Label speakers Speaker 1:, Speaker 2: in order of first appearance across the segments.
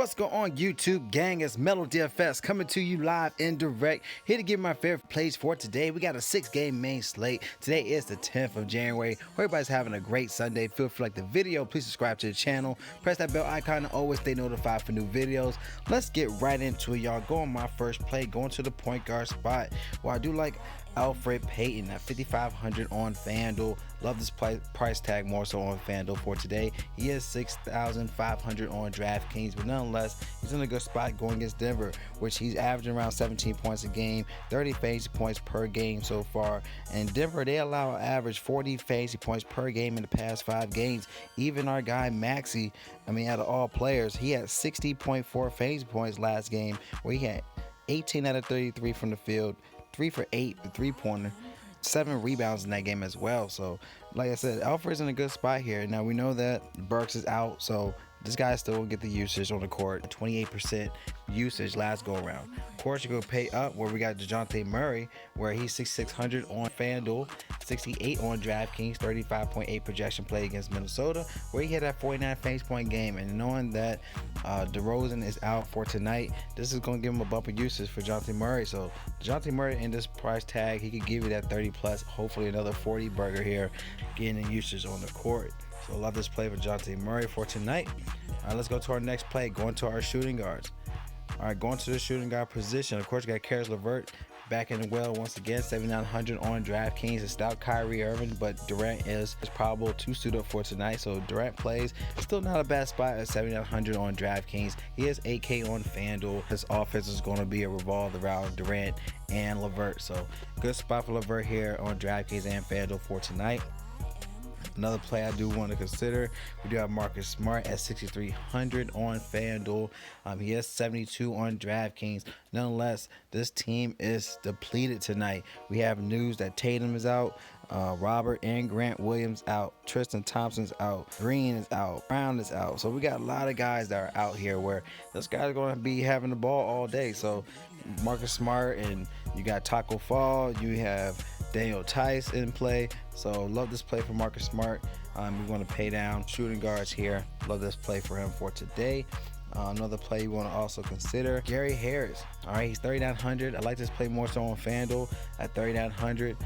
Speaker 1: What's going on, YouTube gang? It's Mellow DFS coming to you live and direct. Here to give my favorite plays for today. We got a 6-game main slate. Today is the 10th of January. Hope everybody's having a great Sunday. Feel free to like the video. Please subscribe to the channel. Press that bell icon to always stay notified for new videos. Let's get right into it, y'all. Go on my first play. Going to the point guard spot. Well, I do like Alfred Payton at 5,500 on FanDuel. Love this price tag more so on FanDuel for today. He is 6,500 on DraftKings, but nonetheless, he's in a good spot going against Denver, which he's averaging around 17 points a game, 30 fantasy points per game so far. And Denver, they allow an average 40 fantasy points per game in the past 5 games. Even our guy Maxey, out of all players, he had 60.4 fantasy points last game, where he had 18 out of 33 from the field, 3 for 8, the three-pointer, 7 rebounds in that game as well. So, like I said, Alfred's in a good spot here. Now, we know that Burks is out, so this guy still will get the usage on the court. 28% usage last go-around. Of course, you go pay up where we got DeJounte Murray, where he's 6,600 on FanDuel, 68 on DraftKings, 35.8 projection play against Minnesota, where he had that 49 fantasy point game. And knowing that DeRozan is out for tonight, this is going to give him a bump of usage for DeJounte Murray. So DeJounte Murray in this price tag, he could give you that 30 plus, hopefully another 40 burger here, getting usage on the court. So love this play for DeJounte Murray for tonight. All right, let's go to our next play, going to our shooting guards. All right, going to the shooting guard position. Of course, we got Caris LeVert back in the well once again, 7,900 on DraftKings. It's without Kyrie Irving, but Durant is probable to suit up for tonight. So Durant plays. Still not a bad spot at 7,900 on DraftKings. He has 8K on FanDuel. His offense is going to be revolved around Durant and LeVert. So good spot for LeVert here on DraftKings and FanDuel for tonight. Another play I do want to consider, we do have Marcus Smart at 6,300 on FanDuel. He has 72 on DraftKings. Nonetheless, this team is depleted tonight. We have news that Tatum is out, Robert and Grant Williams out, Tristan Thompson's out, Green is out, Brown is out. So we got a lot of guys that are out here where those guys are going to be having the ball all day. So Marcus Smart, and you got Taco Fall, you have Daniel Tice in play. So love this play for Marcus Smart. We're going to pay down shooting guards here. Love this play for him for today. Another play you want to also consider, Gary Harris. All right, he's 3,900. I like this play more so on FanDuel at 3,900.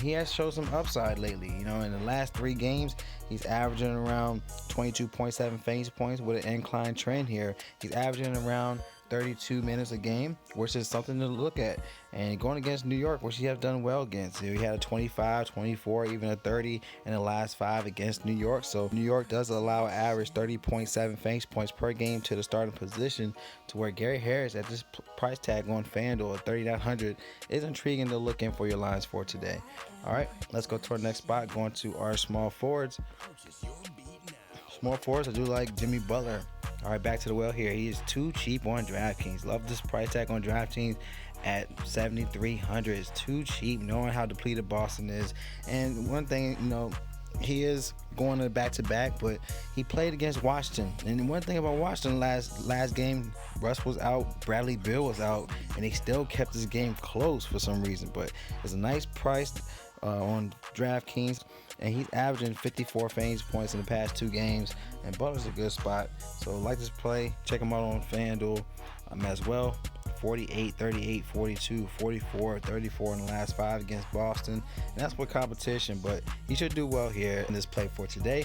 Speaker 1: He has shown some upside lately. In the last 3 games, he's averaging around 22.7 fantasy points with an incline trend here. He's averaging around 32 minutes a game, which is something to look at. And going against New York, which he have done well against. He had a 25, 24, even a 30 in the last 5 against New York. So New York does allow an average 30.7 fantasy points per game to the starting position, to where Gary Harris at this price tag on FanDuel at 3,900 is intriguing to look in for your lines for today. All right, let's go to our next spot, going to our small forwards. Small forwards, I do like Jimmy Butler. All right, back to the well here. He is too cheap on DraftKings. Love this price tag on DraftKings at 7,300. It's too cheap, knowing how depleted Boston is. And one thing, he is going to back-to-back, but he played against Washington. And one thing about Washington last game, Russ was out, Bradley Beal was out, and they still kept this game close for some reason. But it's a nice price on DraftKings, and he's averaging 54 fantasy points in the past 2 games, and Butler's a good spot. So like this play, check him out on FanDuel as well. 48, 38, 42, 44, 34 in the last 5 against Boston, and that's with competition, but he should do well here in this play for today.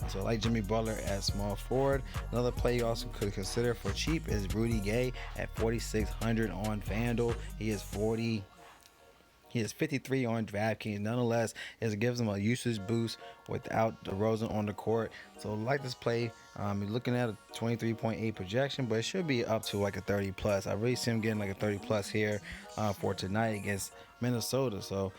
Speaker 1: So I like Jimmy Butler at small forward. Another play you also could consider for cheap is Rudy Gay at 4,600 on FanDuel. He is 53 on DraftKings. Nonetheless, it gives him a usage boost without DeRozan on the court. So like this play, you're looking at a 23.8 projection, but it should be up to like a 30 plus. I really see him getting like a 30 plus here for tonight against Minnesota. So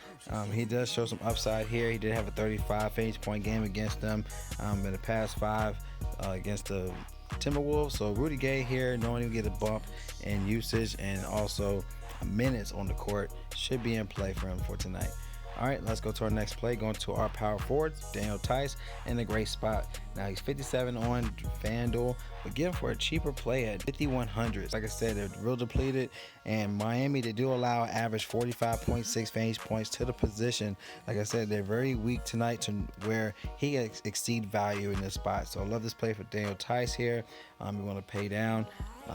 Speaker 1: he does show some upside here. He did have a 35 fantasy point game against them in the past 5 against the Timberwolves. So Rudy Gay here, knowing he'll get a bump in usage and also minutes on the court, should be in play for him for tonight. All right, let's go to our next play. Going to our power forwards, Daniel Tice in a great spot. Now he's 57 on FanDuel, but get him for a cheaper play at 5,100. Like I said, they're real depleted, and Miami, they do allow average 45.6 fantasy points to the position. Like I said, they're very weak tonight to where he exceed value in this spot. So I love this play for Daniel Tice here. We want to pay down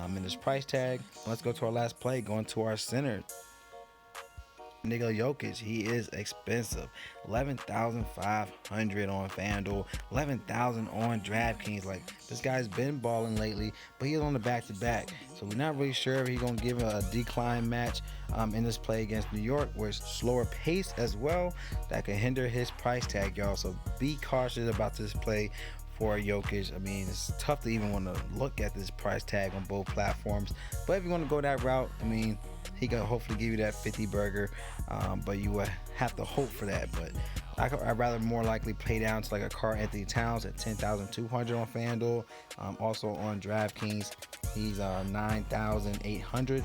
Speaker 1: in this price tag. Let's go to our last play, going to our center. Nikola Jokic, he is expensive. 11,500 on FanDuel, 11,000 on DraftKings. Like, this guy's been balling lately, but he's on the back-to-back. So we're not really sure if he's going to give a decline match in this play against New York, where it's slower pace as well. That could hinder his price tag, y'all. So be cautious about this play for Jokic. I mean, it's tough to even want to look at this price tag on both platforms. But if you want to go that route, I mean, he can hopefully give you that 50 burger, but you would have to hope for that. But I'd rather more likely pay down to like a Karl Anthony Towns at 10,200 on FanDuel. Also on DraftKings, he's 9,800.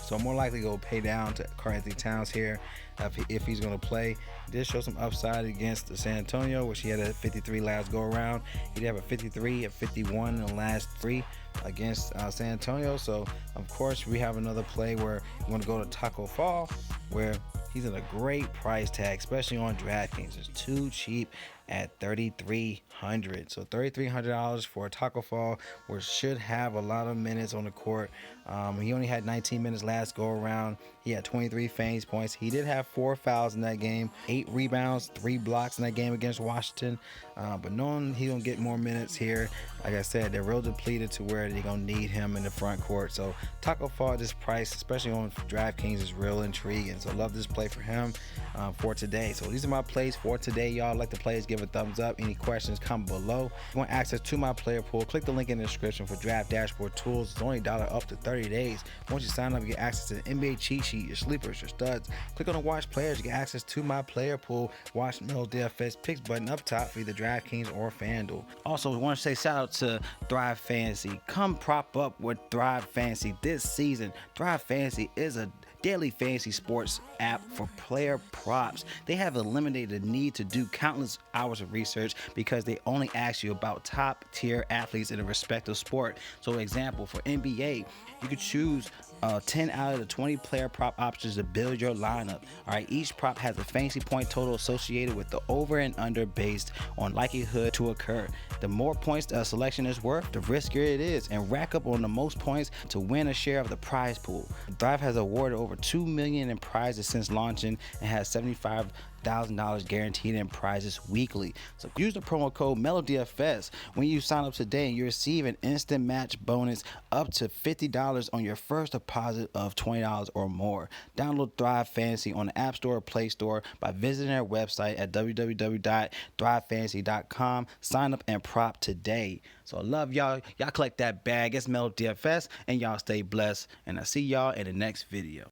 Speaker 1: So more likely go pay down to Karl Anthony Towns here if he's going to play. He did show some upside against San Antonio, which he had a 53 last go around. He did have a 53, a 51 in the last 3 against San Antonio. So of course we have another play where you want to go to Taco Fall, where he's at a great price tag, especially on DraftKings. It's too cheap at $3,300. So $3,300 for a Taco Fall, which should have a lot of minutes on the court. He only had 19 minutes last go around. He had 23 fantasy points. He did have 4 fouls in that game, 8 rebounds, 3 blocks in that game against Washington. But knowing he's gonna get more minutes here, like I said, they're real depleted to where they're gonna need him in the front court. So Taco Fall at this price, especially on DraftKings, is real intriguing. So I love this play for him for today. So these are my plays for today, y'all. Like the plays, give a thumbs up. Any questions, comment below. If you want access to my player pool, click the link in the description for draft dashboard tools. It's only $1 up to 30 days. Once you sign up, you get access to the NBA cheat sheet, your sleepers, your studs. Click on the watch players, you get access to my player pool. Watch Melo DFS picks button up top for either DraftKings or FanDuel. Also, we want to say shout out to Thrive Fantasy. Come prop up with Thrive Fantasy this season. Thrive Fantasy is a daily fantasy sports app for player props. They have eliminated the need to do countless hours of research because they only ask you about top tier athletes in a respective sport. So example, for NBA, you could choose 10 out of the 20 player prop options to build your lineup. All right, each prop has a fantasy point total associated with the over and under based on likelihood to occur. The more points a selection is worth, the riskier it is, and rack up on the most points to win a share of the prize pool. Thrive has awarded over $2 million in prizes since launching and has $75,000 guaranteed in prizes weekly. So use the promo code MELODFS when you sign up today, and you receive an instant match bonus up to $50 on your first deposit of $20 or more. Download Thrive Fantasy on the App Store or Play Store by visiting their website at www.thrivefantasy.com. Sign up and prop today. So I love y'all. Y'all collect that bag. It's Melo DFS, and y'all stay blessed. And I'll see y'all in the next video.